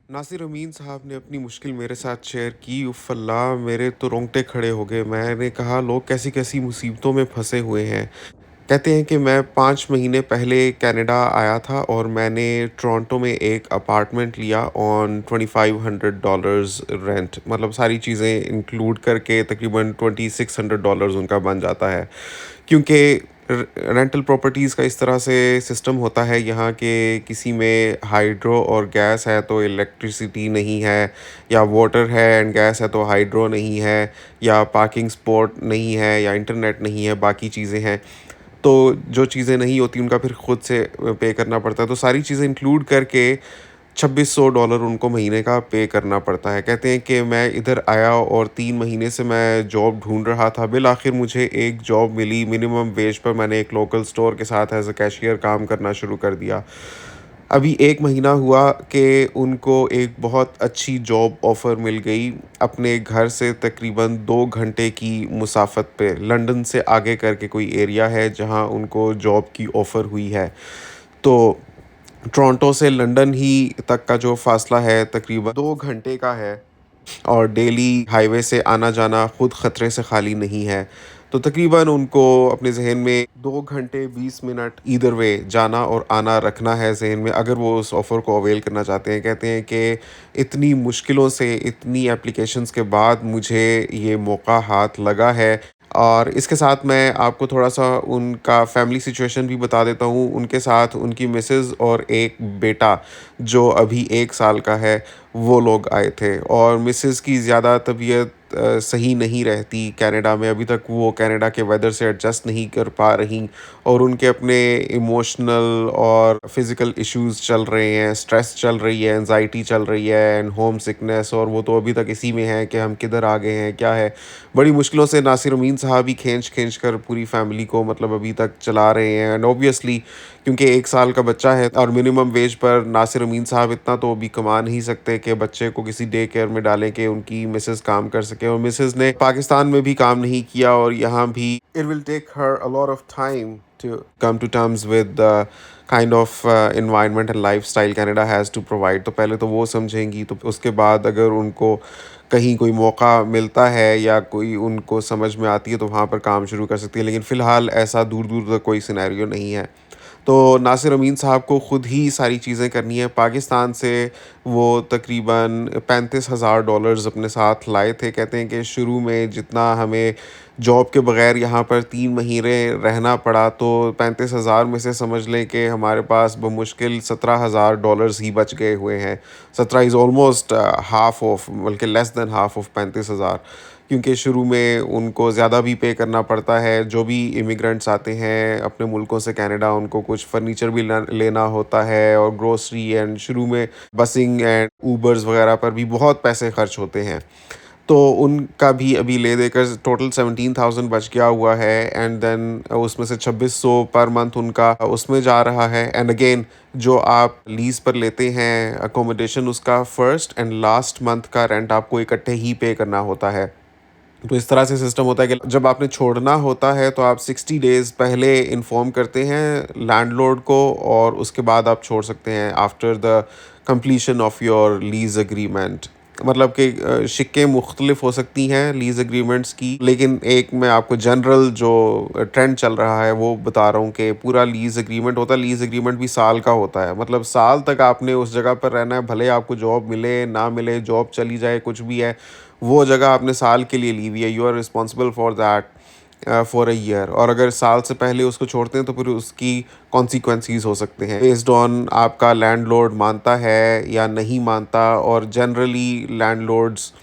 नासिर अमीन साहब ने अपनी मुश्किल मेरे साथ शेयर की। उफ़ अल्लाह! मेरे तो रोंगटे खड़े हो गए। मैंने कहा लोग कैसी-कैसी मुसीबतों में फँसे हुए हैं। कहते हैं कि मैं 5 महीने पहले कनाडा आया था और मैंने टोरंटो में एक अपार्टमेंट लिया ऑन $2500 रेंट, मतलब सारी चीज़ें इंक्लूड करके तकरीबन $2600 उनका बन जाता है। क्योंकि रेंटल प्रॉपर्टीज़ का इस तरह से सिस्टम होता है यहाँ के, किसी में हाइड्रो और गैस है तो इलेक्ट्रिसिटी नहीं है, या वाटर है एंड गैस है तो हाइड्रो नहीं है, या पार्किंग स्पॉट नहीं है, या इंटरनेट नहीं है, बाकी चीज़ें हैं। तो जो चीज़ें नहीं होती उनका फिर खुद से पे करना पड़ता है। तो सारी चीज़ें इंक्लूड करके $2600 उनको महीने का पे करना पड़ता है। कहते हैं कि मैं इधर आया और 3 महीने से मैं जॉब ढूँढ रहा था। बिल-आखिर मुझे एक जॉब मिली मिनिमम वेज पर। मैंने एक लोकल स्टोर के साथ एज़ अ कैशियर काम करना शुरू कर दिया। अभी 1 महीना हुआ कि उनको एक बहुत अच्छी जॉब ऑफ़र मिल गई, अपने घर से तकरीबन 2 घंटे की मुसाफ़त पे। लंदन से आगे करके कोई एरिया है जहाँ उनको जॉब की ऑफ़र हुई है। तो टोरंटो से लंदन ही तक का जो फ़ासला है तकरीबन 2 घंटे का है, और डेली हाईवे से आना-जाना खुद ख़तरे से खाली नहीं है। तो तकरीबन उनको अपने ज़हन में 2 घंटे 20 मिनट ईदर वे जाना और आना रखना है ज़हन में, अगर वो उस ऑफ़र को अवेल करना चाहते हैं। कहते हैं कि इतनी मुश्किलों से, इतनी एप्लीकेशंस के बाद मुझे ये मौका हाथ लगा है। और इसके साथ मैं आपको थोड़ा-सा उनका फ़ैमिली सिचुएशन भी बता देता हूँ। उनके साथ उनकी मिसेज़ और एक बेटा जो अभी 1 साल का है, वो लोग आए थे। और मिसेज़ की ज़्यादा तबीयत सही नहीं रहती कनाडा में। अभी तक वो कनाडा के वेदर से एडजस्ट नहीं कर पा रहीं, और उनके अपने इमोशनल और फिज़िकल इश्यूज़ चल रहे हैं, स्ट्रेस चल रही है, एंग्ज़ायटी चल रही है एंड होम सिकनेस, और वो तो अभी तक इसी में है कि हम किधर आ गए हैं, क्या है। बड़ी मुश्किलों से नासिर अमीन साहब ही खींच-खींच कर पूरी फ़ैमिली को मतलब अभी तक चला रहे हैं। एंड ऑब्वियसली क्योंकि 1 साल का बच्चा है और मिनिमम वेज पर नासिर अमीन साहब इतना तो अभी कमा नहीं सकते कि बच्चे को किसी डे केयर में डालें कि उनकी मिसेज़ काम कर सकें। और मिसेज़ ने पाकिस्तान में भी काम नहीं किया, और यहाँ भी it will take her a lot of time to come to terms with the kind of environment and lifestyle Canada has to provide. तो पहले तो वो समझेंगी, तो उसके बाद अगर उनको कहीं कोई मौका मिलता है या कोई उनको समझ में आती है तो वहाँ पर काम शुरू कर सकती है। लेकिन फ़िलहाल ऐसा दूर-दूर तक कोई सिनेरियो नहीं है। तो नासिर अमीन साहब को खुद ही सारी चीज़ें करनी है। पाकिस्तान से वो तकरीबन $35,000 अपने साथ लाए थे। कहते हैं कि शुरू में जितना हमें जॉब के बगैर यहाँ पर 3 महीने रहना पड़ा, तो 35,000 में से समझ लें कि हमारे पास बमुश्किल $17,000 ही बच गए हुए हैं। 17 इज़ ऑलमोस्ट हाफ़ ऑफ, बल्कि लेस देन हाफ़ ऑफ 35,000। क्योंकि शुरू में उनको ज़्यादा भी पे करना पड़ता है। जो भी इमिग्रेंट्स आते हैं अपने मुल्कों से कनाडा, उनको कुछ फर्नीचर भी लेना होता है, और ग्रोसरी, एंड शुरू में बसिंग एंड ऊबर्स वगैरह पर भी बहुत पैसे खर्च होते हैं। तो उनका भी अभी ले देकर टोटल 17,000 बच गया हुआ है। एंड देन उसमें से 2600 पर मंथ उनका उसमें जा रहा है। एंड अगेन जो आप लीज़ पर लेते हैं अकोमोडेशन, उसका फर्स्ट एंड लास्ट मंथ का रेंट आपको इकट्ठे ही पे करना होता है। तो इस तरह से सिस्टम होता है कि जब आपने छोड़ना होता है तो आप 60 डेज़ पहले इन्फॉर्म करते हैं लैंडलॉर्ड को, और उसके बाद आप छोड़ सकते हैं after the completion of your lease agreement. मतलब कि शिक्कें मुख्तलिफ हो सकती हैं लीज़ एग्रीमेंट्स की, लेकिन एक मैं आपको जनरल जो ट्रेंड चल रहा है वो बता रहा हूँ कि पूरा लीज़ एग्रीमेंट होता है। लीज़ एग्रीमेंट भी साल का होता है, मतलब साल तक आपने उस जगह पर रहना है, भले आपको जॉब मिले ना मिले, जॉब चली जाए, कुछ भी है, वो जगह आपने साल के लिए ली हुई है। You are responsible for that for a year. और अगर साल से पहले उसको छोड़ते हैं तो फिर उसकी कॉन्सिक्वेंसीज हो सकते हैं बेस्ड ऑन आपका लैंडलॉर्ड मानता है या नहीं मानता। और जनरली लैंडलॉर्ड्स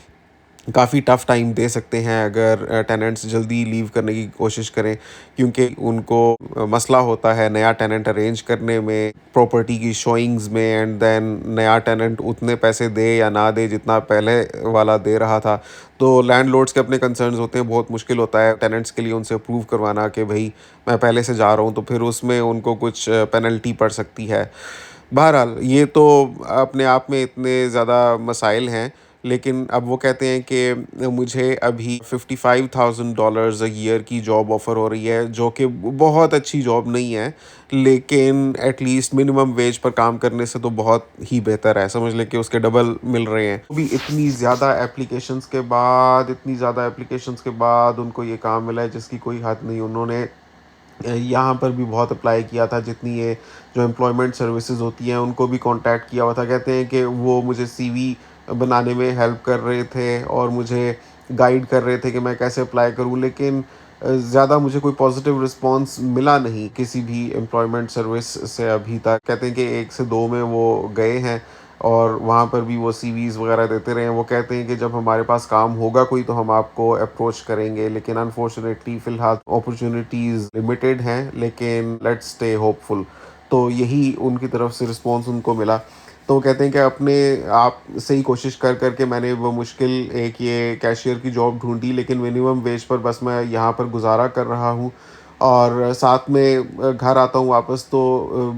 काफ़ी टफ़ टाइम दे सकते हैं अगर टेनेंट्स जल्दी लीव करने की कोशिश करें, क्योंकि उनको मसला होता है नया टेनेंट अरेंज करने में, प्रॉपर्टी की शोइंग्स में, एंड देन नया टेनेंट उतने पैसे दे या ना दे जितना पहले वाला दे रहा था। तो लैंडलॉर्ड्स के अपने कंसर्न्स होते हैं। बहुत मुश्किल होता है टेनेंट्स के लिए उनसे अप्रूव करवाना कि भाई मैं पहले से जा रहा हूँ, तो फिर उसमें उनको कुछ पेनल्टी पड़ सकती है। बहरहाल ये तो अपने आप में इतने ज़्यादा मसाइल हैं लेकिन अब वो कहते हैं कि मुझे अभी $55,000 अ ईयर की जॉब ऑफ़र हो रही है, जो कि बहुत अच्छी जॉब नहीं है, लेकिन एट लीस्ट मिनिमम वेज पर काम करने से तो बहुत ही बेहतर है। समझ लें कि उसके डबल मिल रहे हैं। वो भी इतनी ज़्यादा एप्लीकेशंस के बाद उनको ये काम मिला है जिसकी कोई हद नहीं। उन्होंने यहाँ पर भी बहुत अप्लाई किया था, जितनी ये जो एम्प्लॉयमेंट सर्विसेज होती हैं उनको भी कांटेक्ट किया हुआ था। कहते हैं कि वो मुझे सीवी बनाने में हेल्प कर रहे थे और मुझे गाइड कर रहे थे कि मैं कैसे अप्लाई करूँ, लेकिन ज़्यादा मुझे कोई पॉजिटिव रिस्पांस मिला नहीं किसी भी एम्प्लॉयमेंट सर्विस से अभी तक। कहते हैं कि 1 से 2 में वो गए हैं और वहाँ पर भी वो सीवीज़ वगैरह देते रहे हैं। वो कहते हैं कि जब हमारे पास काम होगा कोई तो हम आपको अप्रोच करेंगे, लेकिन अनफॉर्चुनेटली फ़िलहाल अपॉर्च्युनिटीज़ लिमिटेड हैं, लेकिन लेट्स स्टे होपफुल। तो यही उनकी तरफ से रिस्पॉन्स उनको मिला। तो वो कहते हैं कि अपने आप से ही कोशिश कर कर के मैंने वो मुश्किल एक ये कैशियर की जॉब ढूँढी, लेकिन मिनिमम वेज पर बस मैं यहाँ पर गुज़ारा कर रहा हूँ और साथ में घर आता हूँ वापस तो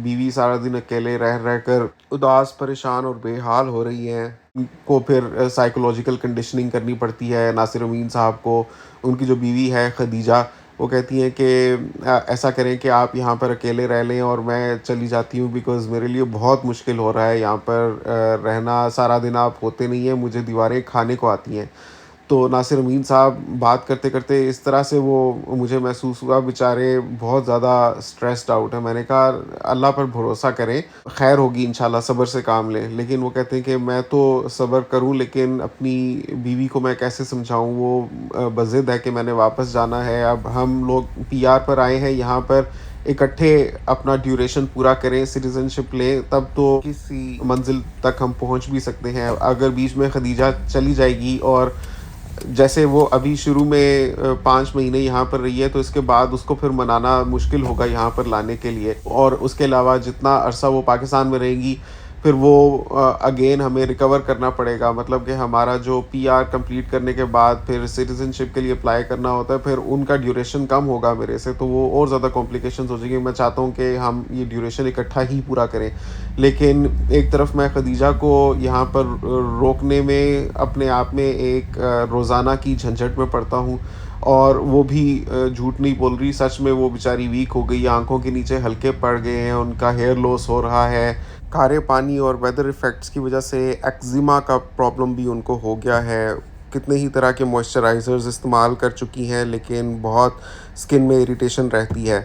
बीवी सारा दिन अकेले रह रह कर उदास, परेशान और बेहाल हो रही हैं। उनको फिर साइकोलॉजिकल कंडीशनिंग करनी पड़ती है नासिर अमीन साहब को। उनकी जो बीवी है खदीजा, वो कहती हैं कि ऐसा करें कि आप यहाँ पर अकेले रह लें और मैं चली जाती हूँ, बिकॉज़ मेरे लिए बहुत मुश्किल हो रहा है यहाँ पर रहना। सारा दिन आप होते नहीं हैं, मुझे दीवारें खाने को आती हैं। तो नासिर अमीन साहब बात करते-करते इस तरह से वो मुझे महसूस हुआ, बेचारे बहुत ज़्यादा स्ट्रेस्ड आउट हैं। मैंने कहा अल्लाह पर भरोसा करें, खैर होगी इंशाल्लाह, सब्र से काम लें। लेकिन वो कहते हैं कि मैं तो सब्र करूँ, लेकिन अपनी बीवी को मैं कैसे समझाऊँ, वो बज़िद है कि मैंने वापस जाना है। अब हम लोग पीआर पर आए हैं, यहाँ पर इकट्ठे अपना ड्यूरेशन पूरा करें, सिटीज़नशिप लें, तब तो किसी मंज़िल तक हम पहुँच भी सकते हैं। अगर बीच में खदीजा चली जाएगी और जैसे वो अभी शुरू में 5 महीने यहाँ पर रही है, तो इसके बाद उसको फिर मनाना मुश्किल होगा यहाँ पर लाने के लिए, और उसके अलावा जितना अरसा वो पाकिस्तान में रहेंगी, फिर वो अगेन हमें रिकवर करना पड़ेगा। मतलब कि हमारा जो पीआर कंप्लीट करने के बाद फिर सिटीज़नशिप के लिए अप्लाई करना होता है, फिर उनका ड्यूरेशन कम होगा मेरे से, तो वो और ज़्यादा कॉम्प्लिकेशंस हो जाएँगी। मैं चाहता हूँ कि हम ये ड्यूरेशन इकट्ठा ही पूरा करें। लेकिन एक तरफ मैं खदीजा को यहाँ पर रोकने में अपने आप में एक रोज़ाना की झंझट में पड़ता हूँ, और वो भी झूठ नहीं बोल रही, सच में वो बेचारी वीक हो गई, आँखों के नीचे हल्के पड़ गए हैं, उनका हेयर लॉस हो रहा है। खारे पानी और वेदर इफ़ेक्ट्स की वजह से एक्जिमा का प्रॉब्लम भी उनको हो गया है। कितने ही तरह के मॉइस्चराइज़र्स इस्तेमाल कर चुकी हैं, लेकिन बहुत स्किन में इरिटेशन रहती है।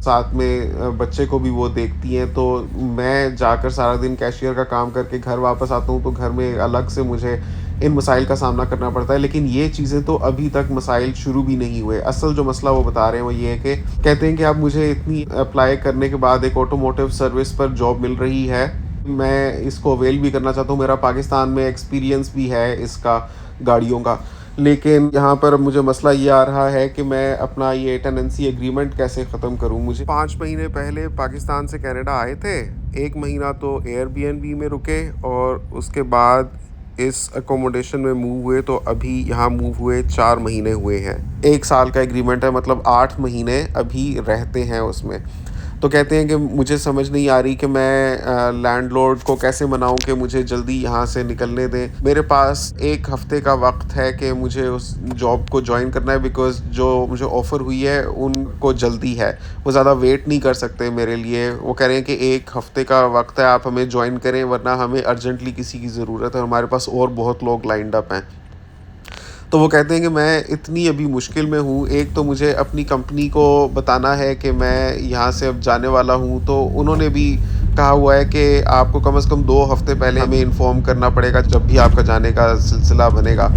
साथ में बच्चे को भी वो देखती हैं, तो मैं जाकर सारा दिन कैशियर का काम करके घर वापस आता हूँ, तो घर में अलग से मुझे इन मसाइल का सामना करना पड़ता है। लेकिन ये चीज़ें तो अभी तक मसाइल शुरू भी नहीं हुए। असल जो मसला वो बता रहे हैं वो ये है कि कहते हैं कि अब मुझे इतनी अप्लाई करने के बाद एक ऑटोमोटिव सर्विस पर जॉब मिल रही है। मैं इसको अवेल भी करना चाहता हूँ, मेरा पाकिस्तान में एक्सपीरियंस भी है इसका, गाड़ियों का। लेकिन यहाँ पर अब मुझे मसला ये आ रहा है कि मैं अपना ये टेनेंसी एग्रीमेंट कैसे ख़त्म करूँ। मुझे 5 महीने पहले पाकिस्तान से कनाडा आए थे। 1 महीना तो एयरबीएनबी में रुके और उसके बाद इस अकोमोडेशन में मूव हुए, तो अभी यहाँ मूव हुए 4 महीने हुए हैं। 1 साल का एग्रीमेंट है, मतलब 8 महीने अभी रहते हैं उसमें। तो कहते हैं कि मुझे समझ नहीं आ रही कि मैं लैंडलॉर्ड को कैसे मनाऊं कि मुझे जल्दी यहाँ से निकलने दें। मेरे पास 1 हफ़्ते का वक्त है कि मुझे उस जॉब को जॉइन करना है, बिकॉज़ जो मुझे ऑफ़र हुई है उनको जल्दी है, वो ज़्यादा वेट नहीं कर सकते मेरे लिए। वो कह रहे हैं कि 1 हफ़्ते का वक्त है, आप हमें जॉइन करें, वरना हमें अर्जेंटली किसी की ज़रूरत है, हमारे पास और बहुत लोग लाइंड अप हैं। तो वो कहते हैं कि मैं इतनी अभी मुश्किल में हूँ, एक तो मुझे अपनी कंपनी को बताना है कि मैं यहाँ से अब जाने वाला हूँ, तो उन्होंने भी कहा हुआ है कि आपको कम से कम 2 हफ़्ते पहले हमें इन्फॉर्म करना पड़ेगा जब भी आपका जाने का सिलसिला बनेगा।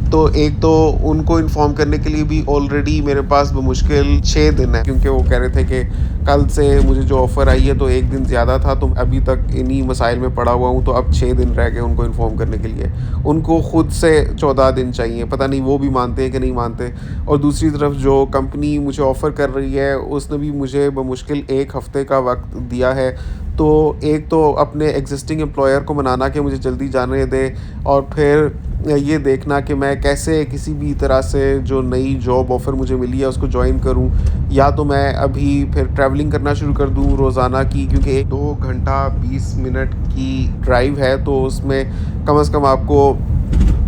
तो एक तो उनको इन्फॉर्म करने के लिए भी ऑलरेडी मेरे पास बमुश्किल 6 दिन है, क्योंकि वो कह रहे थे कि कल से मुझे जो ऑफ़र आई है तो 1 दिन ज़्यादा था, तो अभी तक इन्हीं मसाइल में पड़ा हुआ हूँ, तो अब 6 दिन रह गए उनको इन्फॉर्म करने के लिए। उनको खुद से 14 दिन चाहिए, पता नहीं वो भी मानते हैं कि नहीं मानते। और दूसरी तरफ जो कंपनी मुझे ऑफ़र कर रही है उसने भी मुझे बमुश्किल 1 हफ़्ते का वक्त दिया है। तो एक तो अपने एग्जिस्टिंग एम्प्लॉयर को मनाना कि मुझे जल्दी जाने दे, और फिर ये देखना कि मैं कैसे किसी भी तरह से जो नई जॉब ऑफ़र मुझे मिली है उसको जॉइन करूं, या तो मैं अभी फिर ट्रैवलिंग करना शुरू कर दूं रोज़ाना की, क्योंकि 2 घंटा 20 मिनट की ड्राइव है, तो उसमें कम से कम आपको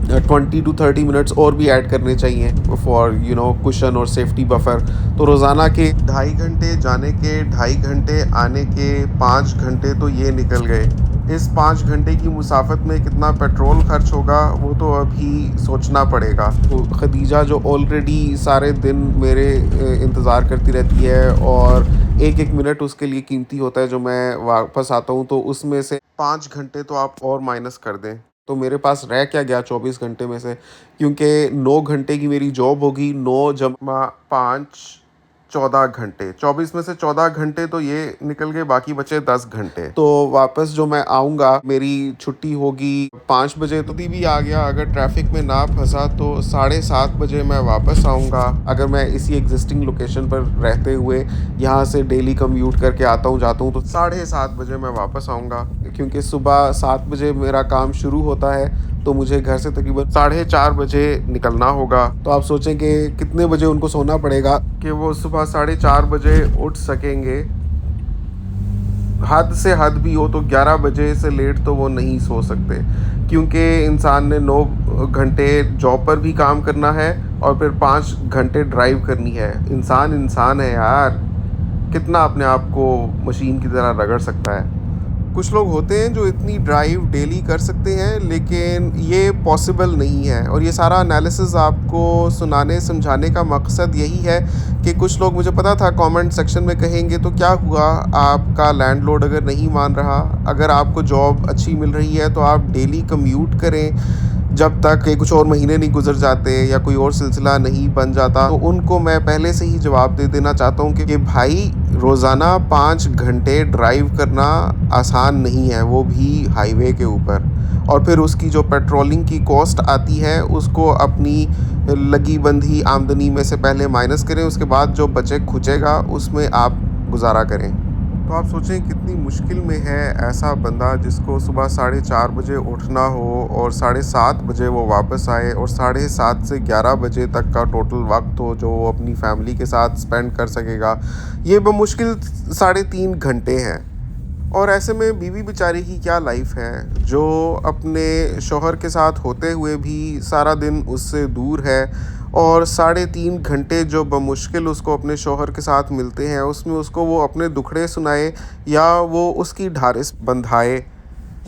20 टू 30 मिनट्स और भी ऐड करने चाहिए फॉर कुशन और सेफ्टी बफर। तो रोज़ाना के 2.5 घंटे जाने के, 2.5 घंटे आने के, 5 घंटे तो ये निकल गए। इस 5 घंटे की मुसाफत में कितना पेट्रोल खर्च होगा वो तो अभी सोचना पड़ेगा। तो खदीजा जो ऑलरेडी सारे दिन मेरे इंतज़ार करती रहती है, और एक एक मिनट उसके लिए कीमती होता है जो मैं वापस आता हूँ, तो उसमें से 5 घंटे तो आप और माइनस कर दें। तो मेरे पास रह क्या गया 24 घंटे में से, क्योंकि 9 घंटे की मेरी जॉब होगी, 9 + 5 14 घंटे, 24 में से 14 घंटे तो ये निकल गए, बाकी बचे 10 घंटे। तो वापस जो मैं आऊँगा, मेरी छुट्टी होगी 5 बजे, तो भी आ गया, अगर ट्रैफिक में ना फंसा तो 7:30 बजे मैं वापस आऊँगा। अगर मैं इसी एग्जिस्टिंग लोकेशन पर रहते हुए यहाँ से डेली कम्यूट करके आता हूँ जाता हूँ, तो 7:30 बजे मैं वापस आऊँगा, क्योंकि सुबह 7 बजे मेरा काम शुरू होता है, तो मुझे घर से तकरीबन 4:30 बजे निकलना होगा। तो आप सोचें कि कितने बजे उनको सोना पड़ेगा कि वो सुबह 4:30 बजे उठ सकेंगे। हद से हद भी हो तो 11 बजे से लेट तो वो नहीं सो सकते, क्योंकि इंसान ने 9 घंटे जॉब पर भी काम करना है और फिर 5 घंटे ड्राइव करनी है। इंसान इंसान है यार, कितना अपने आप को मशीन की तरह रगड़ सकता है। कुछ लोग होते हैं जो इतनी ड्राइव डेली कर सकते हैं, लेकिन ये पॉसिबल नहीं है। और ये सारा एनालिसिस आपको सुनाने समझाने का मकसद यही है कि कुछ लोग, मुझे पता था कमेंट सेक्शन में कहेंगे तो क्या हुआ, आपका लैंडलॉर्ड अगर नहीं मान रहा, अगर आपको जॉब अच्छी मिल रही है तो आप डेली कम्यूट करें जब तक कि कुछ और महीने नहीं गुजर जाते या कोई और सिलसिला नहीं बन जाता। तो उनको मैं पहले से ही जवाब दे देना चाहता हूँ कि भाई, रोज़ाना 5 घंटे ड्राइव करना आसान नहीं है, वो भी हाईवे के ऊपर। और फिर उसकी जो पेट्रोलिंग की कॉस्ट आती है उसको अपनी लगी बंधी आमदनी में से पहले माइनस करें, उसके बाद जो बचे खुचेगा उसमें आप गुजारा करें। तो आप सोचें कितनी मुश्किल में है ऐसा बंदा जिसको सुबह 4:30 बजे उठना हो और 7:30 बजे वो वापस आए, और 7:30 से 11 बजे तक का टोटल वक्त हो जो वो अपनी फैमिली के साथ स्पेंड कर सकेगा। ये बमुश्किल 3.5 घंटे हैं। और ऐसे में बीवी बेचारी की क्या लाइफ है, जो अपने शौहर के साथ होते हुए भी सारा दिन उससे दूर है, और 3.5 घंटे जो बमुश्किल उसको अपने शौहर के साथ मिलते हैं उसमें उसको वो अपने दुखड़े सुनाए या वो उसकी ढारिस बंधाए।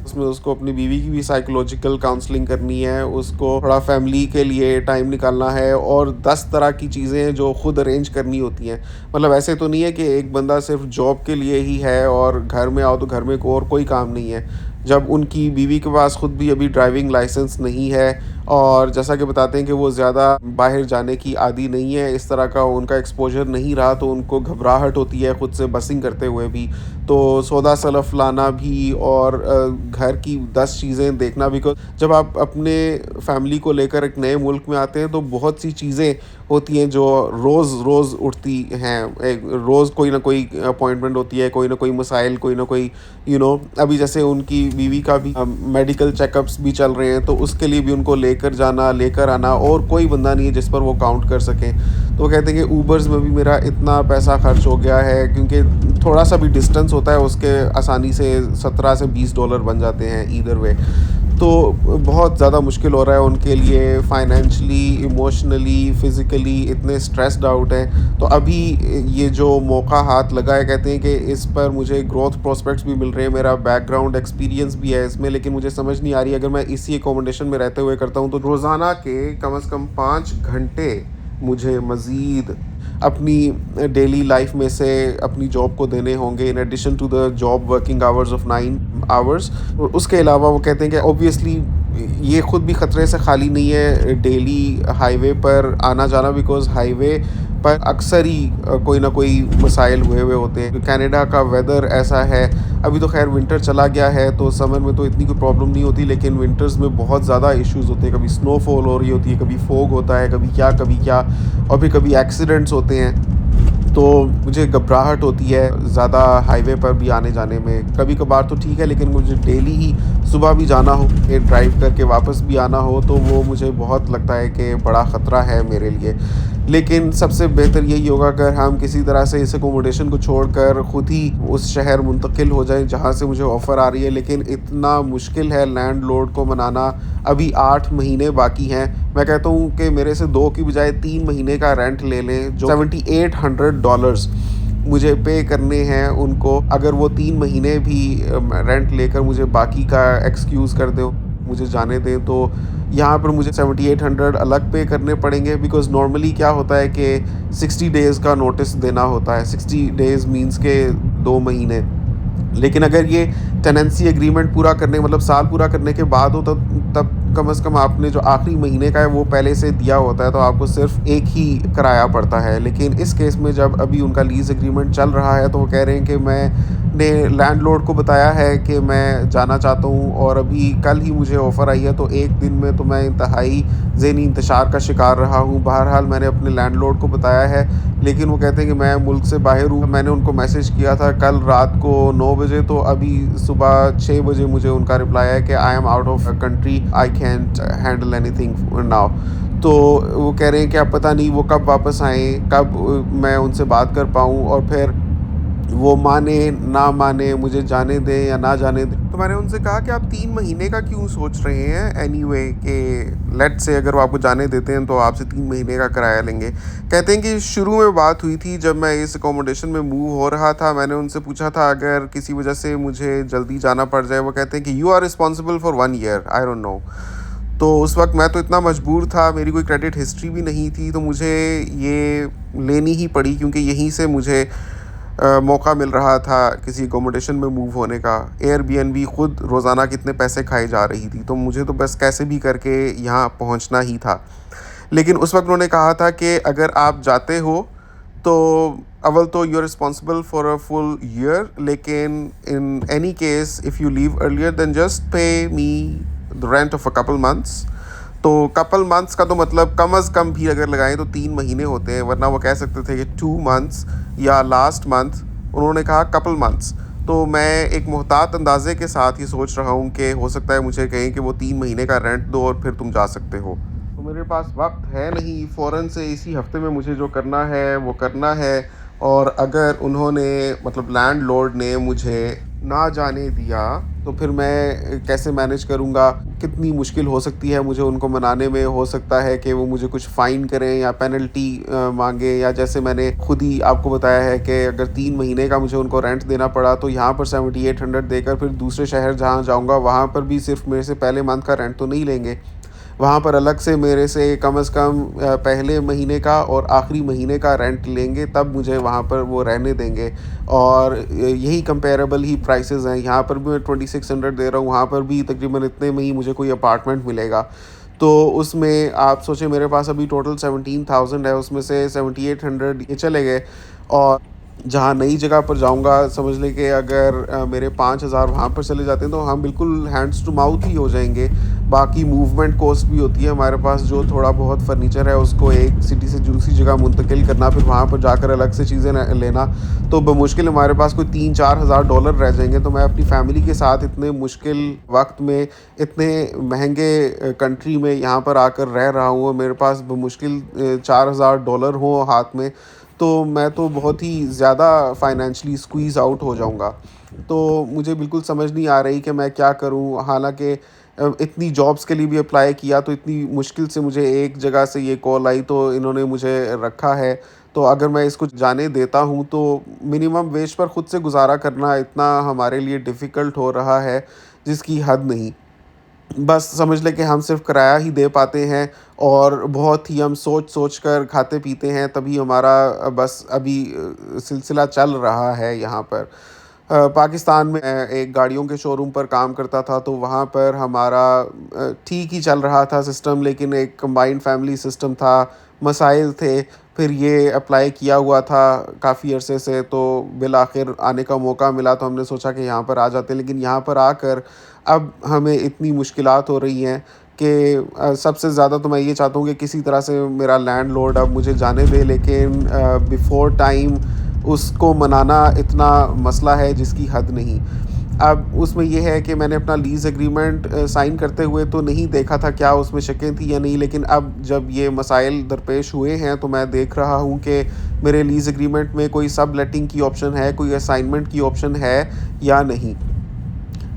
उसमें उसको अपनी बीवी की भी साइकोलॉजिकल काउंसलिंग करनी है, उसको थोड़ा फैमिली के लिए टाइम निकालना है, और 10 तरह की चीज़ें हैं जो खुद अरेंज करनी होती हैं। मतलब ऐसे तो नहीं है कि एक बंदा सिर्फ जॉब के लिए ही है और घर में आओ तो घर में को और कोई काम नहीं है। जब उनकी बीवी के पास खुद भी अभी ड्राइविंग लाइसेंस नहीं है, और जैसा कि बताते हैं कि वो ज़्यादा बाहर जाने की आदी नहीं है, इस तरह का उनका एक्सपोजर नहीं रहा, तो उनको घबराहट होती है खुद से बसिंग करते हुए भी। तो सौदा सलफ़ लाना भी और घर की 10 चीज़ें देखना, बिकॉज़ जब आप अपने फैमिली को लेकर एक नए मुल्क में आते हैं तो बहुत सी चीज़ें होती हैं जो रोज़ रोज़ उठती हैं। एक रोज़ कोई ना कोई अपॉइंटमेंट होती है, कोई ना कोई मसाइल, कोई ना कोई अभी जैसे उनकी बीवी का भी मेडिकल चेकअप्स भी चल रहे हैं, तो उसके लिए भी उनको लेकर जाना, लेकर आना, और कोई बंदा नहीं है जिस पर वो काउंट कर सकें। तो वो कहते हैं कि ऊबर्स में भी मेरा इतना पैसा खर्च हो गया है, क्योंकि थोड़ा सा भी डिस्टेंस होता है उसके आसानी से $17 से $20 बन जाते हैं ईदर वे। तो बहुत ज़्यादा मुश्किल हो रहा है उनके लिए, फाइनेंशियली, इमोशनली, फ़िज़िकली इतने स्ट्रेस्ड आउट हैं। तो अभी ये जो मौका हाथ लगा है, कहते हैं कि इस पर मुझे ग्रोथ प्रोस्पेक्ट्स भी मिल रहे हैं, मेरा बैकग्राउंड एक्सपीरियंस भी है इसमें, लेकिन मुझे समझ नहीं आ रही, अगर मैं इसी एकोमोडेशन में रहते हुए करता हूँ तो रोज़ाना के कम से कम 5 घंटे मुझे मज़ीद अपनी डेली लाइफ में से अपनी जॉब को देने होंगे, in addition to the job working hours of 9 hours. और उसके अलावा वो कहते हैं कि ऑब्वियसली ये ख़ुद भी ख़तरे से खाली नहीं है डेली हाईवे पर आना जाना, बिकॉज़ हाईवे पर अक्सर ही कोई ना कोई मसाइल हुए होते हैं। कनाडा का वेदर ऐसा है, अभी तो खैर विंटर चला गया है तो समर में तो इतनी कोई प्रॉब्लम नहीं होती, लेकिन विंटर्स में बहुत ज़्यादा इश्यूज़ होते हैं। कभी स्नोफॉल हो रही होती है, कभी फॉग होता है, कभी क्या, और फिर कभी एक्सीडेंट्स होते हैं। तो मुझे घबराहट होती है ज़्यादा हाईवे पर भी आने जाने में। कभी कभार तो ठीक है, लेकिन मुझे डेली ही सुबह भी जाना हो, ये ड्राइव करके वापस भी आना हो, तो वो मुझे बहुत लगता है कि बड़ा ख़तरा है मेरे लिए। लेकिन सबसे बेहतर यही होगा अगर हम किसी तरह से इस अकोमोडेशन को छोड़कर खुद ही उस शहर मुंतकिल हो जाएँ जहाँ से मुझे ऑफ़र आ रही है। लेकिन इतना मुश्किल है लैंडलॉर्ड को मनाना, अभी 8 महीने बाकी हैं। मैं कहता हूँ कि मेरे से 2 की बजाय 3 महीने का रेंट ले लें, जो $7800 मुझे पे करने हैं उनको। अगर वो 3 महीने भी रेंट लेकर मुझे बाकी का एक्सक्यूज़ कर दें, मुझे जाने दें, तो यहाँ पर मुझे 7800 अलग पे करने पड़ेंगे। बिकॉज़ नॉर्मली क्या होता है कि 60 डेज़ का नोटिस देना होता है। 60 डेज़ मीन्स के 2 महीने। लेकिन अगर ये टेनेंसी एग्रीमेंट पूरा करने मतलब साल पूरा करने के बाद हो, तब कम से कम आपने जो आखिरी महीने का है वो पहले से दिया होता है, तो आपको सिर्फ एक ही किराया पड़ता है। लेकिन इस केस में जब अभी उनका लीज़ एग्रीमेंट चल रहा है, तो वो कह रहे हैं कि मैंने लैंडलॉर्ड को बताया है कि मैं जाना चाहता हूँ, और अभी कल ही मुझे ऑफ़र आई है, तो एक दिन में तो मैं इंतहाई ज़हनी इंतशार का शिकार रहा हूँ। बहरहाल मैंने अपने लैंडलॉर्ड को बताया है, लेकिन वो कहते हैं कि मैं मुल्क से बाहर हूँ। मैंने उनको मैसेज किया था कल रात को 9 बजे, तो अभी सुबह 6 बजे मुझे उनका रिप्लाई है कि I am out of country, I can't handle anything now. तो वो कह रहे हैं कि अब पता नहीं वो कब वापस आएँ, कब मैं उनसे बात कर पाऊँ, और फिर वो माने, ना माने, मुझे जाने दें या ना जाने दें। तो मैंने उनसे कहा कि आप 3 महीने का क्यों सोच रहे हैं एनीवे, कि लेट्स से अगर वो आपको जाने देते हैं तो आपसे 3 महीने का किराया लेंगे। कहते हैं कि शुरू में बात हुई थी जब मैं इस अकोमोडेशन में मूव हो रहा था, मैंने उनसे पूछा था अगर किसी वजह से मुझे जल्दी जाना पड़ जाए, वो कहते हैं कि you are responsible for 1 year, I don't know. तो उस वक़्त मैं तो इतना मजबूर था, मेरी कोई क्रेडिट हिस्ट्री भी नहीं थी, तो मुझे ये लेनी ही पड़ी, क्योंकि यहीं से मुझे मौका मिल रहा था किसी अकोमोडेशन में मूव होने का। एयरबीएनबी खुद रोज़ाना कितने पैसे खाई जा रही थी, तो मुझे तो बस कैसे भी करके यहाँ पहुँचना ही था। लेकिन उस वक़्त उन्होंने कहा था कि अगर आप जाते हो, तो अव्वल तो you are responsible for a full year, लेकिन in any case if you leave earlier then just pay me the rent of a couple months. तो कपल मंथ्स का तो मतलब कम अज़ कम भी अगर लगाएं तो 3 महीने होते हैं, वरना वो कह सकते थे कि 2 मंथ्स या लास्ट मंथ। उन्होंने कहा कपल मंथ्स। तो मैं एक मुहतात अंदाज़े के साथ ये सोच रहा हूँ कि हो सकता है मुझे कहें कि वो 3 महीने का रेंट दो और फिर तुम जा सकते हो। तो मेरे पास वक्त है नहीं, फ़ौरन से इसी हफ्ते में मुझे जो करना है वो करना है। और अगर उन्होंने मतलब लैंडलॉर्ड ने मुझे ना जाने दिया, तो फिर मैं कैसे मैनेज करूँगा? कितनी मुश्किल हो सकती है मुझे उनको मनाने में। हो सकता है कि वो मुझे कुछ फ़ाइन करें या पेनल्टी माँगे, या जैसे मैंने खुद ही आपको बताया है कि अगर 3 महीने का मुझे उनको रेंट देना पड़ा, तो यहाँ पर 7800 देकर फिर दूसरे शहर जहाँ जाऊँगा वहाँ पर भी सिर्फ़ मेरे से पहले मंथ का रेंट तो नहीं लेंगे। वहाँ पर अलग से मेरे से कम से कम पहले महीने का और आखिरी महीने का रेंट लेंगे, तब मुझे वहाँ पर वो रहने देंगे। और यही कंपेरेबल ही प्राइसेस हैं, यहाँ पर भी मैं 2600 दे रहा हूँ, वहाँ पर भी तकरीबन इतने में ही मुझे कोई अपार्टमेंट मिलेगा। तो उसमें आप सोचें मेरे पास अभी टोटल 17,000 है, उसमें से 7800 ये चले गए। और जहाँ नई जगह पर जाऊँगा, समझ लें कि अगर मेरे 5,000 वहाँ पर चले जाते हैं, तो हम बिल्कुल हैंड्स टू माउथ ही हो जाएंगे। बाकी मूवमेंट कॉस्ट भी होती है हमारे पास, जो थोड़ा बहुत फर्नीचर है उसको एक सिटी से दूसरी जगह मुंतकिल करना, फिर वहाँ पर जाकर अलग से चीज़ें लेना, तो बमुश्किल हमारे पास कोई 3-4 हज़ार डॉलर रह जाएंगे। तो मैं अपनी फैमिली के साथ इतने मुश्किल वक्त में, इतने महंगे कंट्री में यहाँ पर आकर रह रहा हूँ, और मेरे पास बमुश्किल $4,000 हो हाथ में, तो मैं तो बहुत ही ज़्यादा फाइनेंशियली स्क्वीज़ आउट हो जाऊँगा। तो मुझे बिल्कुल समझ नहीं आ रही कि मैं क्या करूँ? हालाँकि इतनी जॉब्स के लिए भी अप्लाई किया, तो इतनी मुश्किल से मुझे एक जगह से ये कॉल आई, तो इन्होंने मुझे रखा है। तो अगर मैं इसको जाने देता हूँ, तो मिनिमम वेज पर खुद से गुज़ारा करना इतना हमारे लिए डिफ़िकल्ट हो रहा है जिसकी हद नहीं। बस समझ लें कि हम सिर्फ़ किराया ही दे पाते हैं, और बहुत ही हम सोच-सोच कर खाते-पीते हैं, तभी हमारा बस अभी सिलसिला चल रहा है यहाँ पर। पाकिस्तान में एक गाड़ियों के शोरूम पर काम करता था, तो वहाँ पर हमारा ठीक ही चल रहा था सिस्टम, लेकिन एक कंबाइंड फैमिली सिस्टम था, मसाइल थे। फिर ये अप्लाई किया हुआ था काफ़ी अरसे से, तो बिल आखिर आने का मौका मिला, तो हमने सोचा कि यहाँ पर आ जाते हैं। लेकिन यहाँ पर आकर अब हमें इतनी मुश्किलात हो रही हैं कि सबसे ज़्यादा तो मैं ये चाहता हूँ कि किसी तरह से मेरा लैंडलॉर्ड अब मुझे जाने दे, लेकिन बिफ़ोर टाइम उसको मनाना इतना मसला है जिसकी हद नहीं। अब उसमें ये है कि मैंने अपना लीज़ एग्रीमेंट साइन करते हुए तो नहीं देखा था क्या उसमें शकें थी या नहीं, लेकिन अब जब ये मसाइल दरपेश हुए हैं तो मैं देख रहा हूँ कि मेरे लीज़ एग्रीमेंट में कोई सब लेटिंग की ऑप्शन है, कोई असाइनमेंट की ऑप्शन है या नहीं।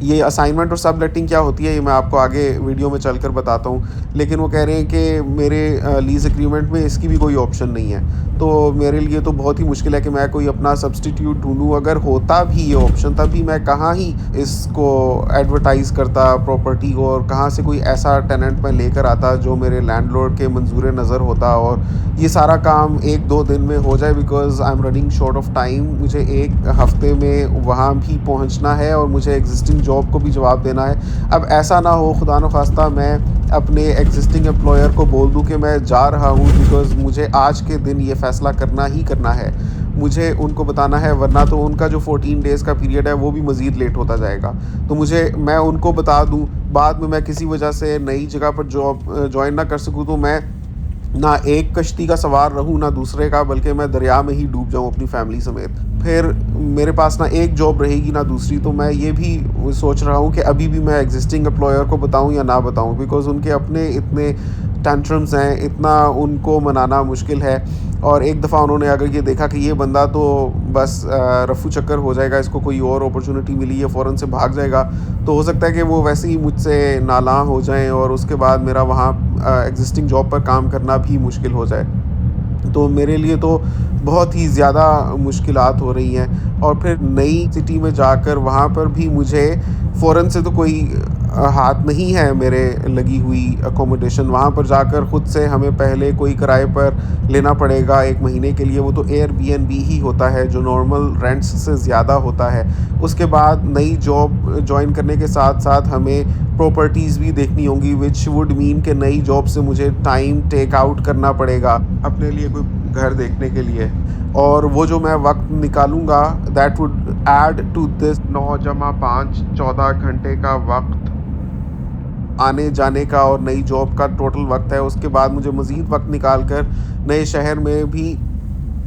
ये असाइनमेंट और सबलेटिंग क्या होती है ये मैं आपको आगे वीडियो में चलकर बताता हूँ। लेकिन वो कह रहे हैं कि मेरे लीज़ एग्रीमेंट में इसकी भी कोई ऑप्शन नहीं है। तो मेरे लिए तो बहुत ही मुश्किल है कि मैं कोई अपना सब्स्टिट्यूट ढूँढूँ। अगर होता भी ये ऑप्शन तब भी मैं कहाँ ही इसको एडवर्टाइज़ करता प्रॉपर्टी को, और कहाँ से कोई ऐसा टेनेंट मैं लेकर आता जो मेरे लैंडलॉर्ड के मंजूर नज़र होता और ये सारा काम 1-2 दिन में हो जाए, because I am running short of time. मुझे 1 हफ़्ते में वहाँ भी पहुँचना है और मुझे एग्ज़िस्टिंग जॉब को भी जवाब देना है। अब ऐसा ना हो खुदा न ख़ास्ता मैं अपने एग्ज़िस्टिंग एम्प्लॉयर को बोल दूँ कि मैं जा रहा हूँ, बिकॉज़ मुझे आज के दिन ये फ़ैसला करना ही करना है। मुझे उनको बताना है, वरना तो उनका जो 14 डेज़ का पीरियड है वो भी मज़ीद लेट होता जाएगा। तो मैं उनको बता दूँ, बाद में मैं किसी वजह से नई जगह पर जॉब जॉइन ना कर सकूँ, तो मैं ना एक कश्ती का सवार रहूँ ना दूसरे का, बल्कि मैं दरिया में ही डूब जाऊँ अपनी फैमिली समेत। फिर मेरे पास ना एक जॉब रहेगी ना दूसरी। तो मैं ये भी सोच रहा हूँ कि अभी भी मैं एग्जिस्टिंग एम्प्लॉयर को बताऊँ या ना बताऊँ, बिकॉज़ उनके अपने इतने टेंट्रम्स हैं, इतना उनको मनाना मुश्किल है। और एक दफ़ा उन्होंने अगर ये देखा कि ये बंदा तो बस रफू चक्कर हो जाएगा, इसको कोई और अपॉर्चुनिटी मिली है फ़ौरन से भाग जाएगा, तो हो सकता है कि वो वैसे ही मुझसे नालां हो जाएँ और उसके बाद मेरा वहाँ एग्जिस्टिंग जॉब पर काम करना भी मुश्किल हो जाए। तो मेरे लिए तो बहुत ही ज़्यादा मुश्किलात हो रही हैं। और फिर नई सिटी में जाकर वहाँ पर भी मुझे फ़ौरन से तो कोई हाथ नहीं है मेरे लगी हुई अकोमोडेशन। वहाँ पर जाकर ख़ुद से हमें पहले कोई किराए पर लेना पड़ेगा 1 महीने के लिए, वो तो एयरबीएनबी ही होता है जो नॉर्मल रेंट्स से ज़्यादा होता है। उसके बाद नई जॉब जॉइन करने के साथ-साथ हमें प्रॉपर्टीज़ भी देखनी होंगी, व्हिच वुड मीन कि नई जॉब से मुझे टाइम टेक आउट करना पड़ेगा अपने लिए कोई घर देखने के लिए। और वो जो मैं वक़्त निकालूँगा, that would add to this 9 जमा 5 14 घंटे का वक़्त आने-जाने का और नई जॉब का टोटल वक़्त है। उसके बाद मुझे मज़ीद वक़्त निकाल कर नए शहर में भी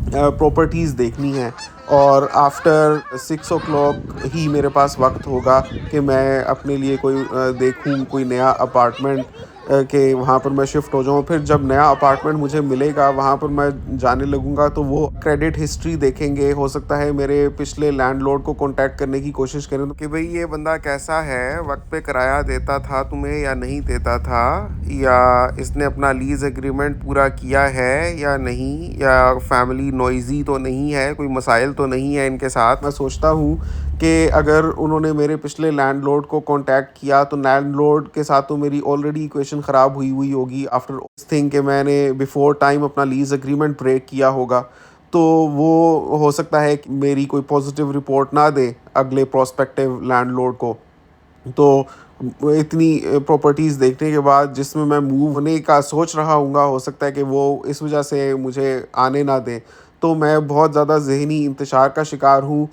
प्रॉपर्टीज़ देखनी है। और आफ्टर 6 ओ क्लॉक ही मेरे पास वक़्त होगा कि मैं अपने लिए कोई देखूँ कोई नया अपार्टमेंट, कि वहाँ पर मैं शिफ्ट हो जाऊँ। फिर जब नया अपार्टमेंट मुझे मिलेगा वहाँ पर मैं जाने लगूँगा, तो वो क्रेडिट हिस्ट्री देखेंगे। हो सकता है मेरे पिछले लैंडलॉर्ड को कॉन्टैक्ट करने की कोशिश करें कि भई ये बंदा कैसा है, वक़्त पे किराया देता था तुम्हें या नहीं देता था, या इसने अपना लीज़ एग्रीमेंट पूरा किया है या नहीं, या फैमिली नॉइज़ी तो नहीं है, कोई मसाइल तो नहीं है इनके साथ। मैं सोचता हूँ कि अगर उन्होंने मेरे पिछले लैंडलॉर्ड को कॉन्टैक्ट किया तो लैंडलॉर्ड के साथ तो मेरी ऑलरेडी इक्वेशन ख़राब हुई हुई होगी आफ्टर दिस थिंग, कि मैंने बिफ़ोर टाइम अपना लीज़ एग्रीमेंट ब्रेक किया होगा। तो वो हो सकता है कि मेरी कोई पॉज़िटिव रिपोर्ट ना दे अगले प्रोस्पेक्टिव लैंडलॉर्ड को। तो वो इतनी प्रॉपर्टीज़ देखने के बाद जिसमें मैं मूव होने का सोच रहा हूँगा, हो सकता है कि वो इस वजह से मुझे आने ना दें। तो मैं बहुत ज़्यादा ज़हनी इंतशार का शिकार हूँ।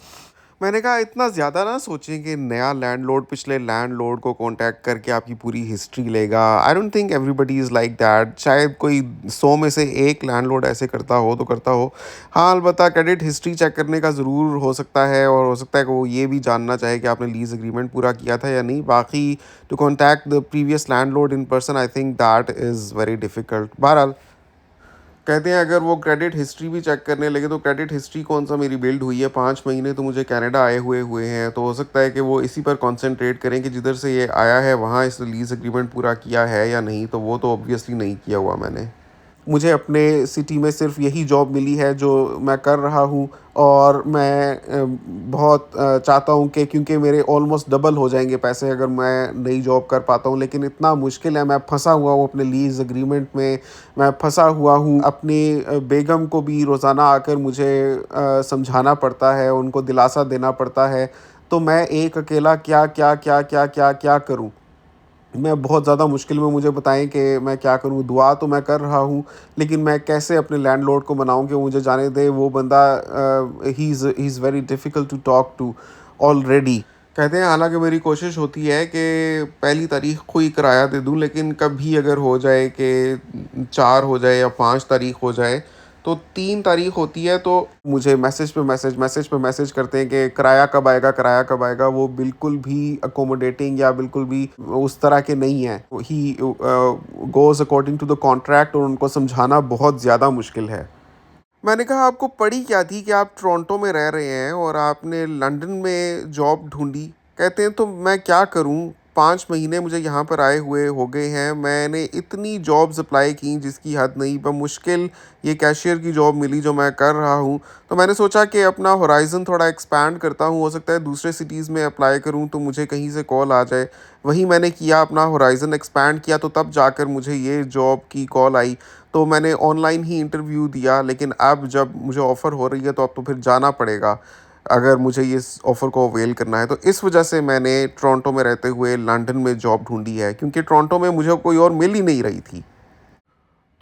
मैंने कहा इतना ज़्यादा ना सोचें कि नया लैंडलॉर्ड पिछले लैंडलॉर्ड को कॉन्टैक्ट करके आपकी पूरी हिस्ट्री लेगा। I don't think everybody is like that. शायद कोई 100 में से 1 लैंडलॉर्ड ऐसे करता हो तो करता हो। हाँ, अलबत्ता क्रेडिट हिस्ट्री चेक करने का ज़रूर हो सकता है, और हो सकता है कि वो ये भी जानना चाहे कि आपने लीज़ एग्रीमेंट पूरा किया था या नहीं। बाकी to contact the previous landlord in person, I think that is very difficult. बहरहाल, कहते हैं अगर वो क्रेडिट हिस्ट्री भी चेक करने लगे तो क्रेडिट हिस्ट्री कौन-सा मेरी बिल्ड हुई है, 5 महीने तो मुझे कनाडा आए हुए हैं, तो हो सकता है कि वो इसी पर कॉन्संट्रेट करें कि जिधर से ये आया है वहाँ इसने लीज़ एग्रीमेंट पूरा किया है या नहीं, तो वो तो ऑब्वियसली नहीं किया हुआ मैंने। मुझे अपने सिटी में सिर्फ़ यही जॉब मिली है जो मैं कर रहा हूँ, और मैं बहुत चाहता हूँ कि क्योंकि मेरे ऑलमोस्ट डबल हो जाएँगे पैसे अगर मैं नई जॉब कर पाता हूँ, लेकिन इतना मुश्किल है। मैं फँसा हुआ हूँ अपने लीज़ एग्रीमेंट में, मैं फँसा हुआ हूँ। अपनी बेगम को भी रोज़ाना आकर मुझे समझाना पड़ता है, उनको दिलासा देना पड़ता है। तो मैं एक अकेला क्या करूँ? मैं बहुत ज़्यादा मुश्किल में, मुझे बताएँ कि मैं क्या करूँ? दुआ तो मैं कर रहा हूँ, लेकिन मैं कैसे अपने लैंडलॉर्ड को मनाऊँ कि वो मुझे जाने दे? वो बंदा ही is very difficult to talk to already. कहते हैं हालाँकि मेरी कोशिश होती है कि पहली तारीख़ को ही किराया दे दूँ, लेकिन कभी अगर हो जाए कि 4 हो जाए या 5 तारीख़ हो जाए, तो 3 तारीख होती है तो मुझे मैसेज पे मैसेज करते हैं कि किराया कब आएगा, किराया कब आएगा। वो बिल्कुल भी अकोमोडेटिंग या बिल्कुल भी उस तरह के नहीं हैं। He goes according to the contract और उनको समझाना बहुत ज़्यादा मुश्किल है। मैंने कहा आपको पड़ी क्या थी कि आप टोरंटो में रह रहे हैं और आपने लंदन में जॉब ढूँढी? कहते हैं तो मैं क्या करूँ? 5 महीने मुझे यहाँ पर आए हुए हो गए हैं। मैंने इतनी जॉब्स अप्लाई की जिसकी हद नहीं, बमुश्किल ये कैशियर की जॉब मिली जो मैं कर रहा हूँ। तो मैंने सोचा कि अपना होराइज़न थोड़ा एक्सपैंड करता हूँ, हो सकता है दूसरे सिटीज़ में अप्लाई करूँ तो मुझे कहीं से कॉल आ जाए। वही मैंने किया, अपना होराइज़न एक्सपैंड किया तो तब जाकर मुझे ये जॉब की कॉल आई। तो मैंने ऑनलाइन ही इंटरव्यू दिया, लेकिन अब जब मुझे ऑफ़र हो रही है तो अब तो फिर जाना पड़ेगा, अगर मुझे इस ऑफ़र को अवेल करना है। तो इस वजह से मैंने टोरंटो में रहते हुए लंदन में जॉब ढूँढी है, क्योंकि टोरंटो में मुझे कोई और मिल ही नहीं रही थी।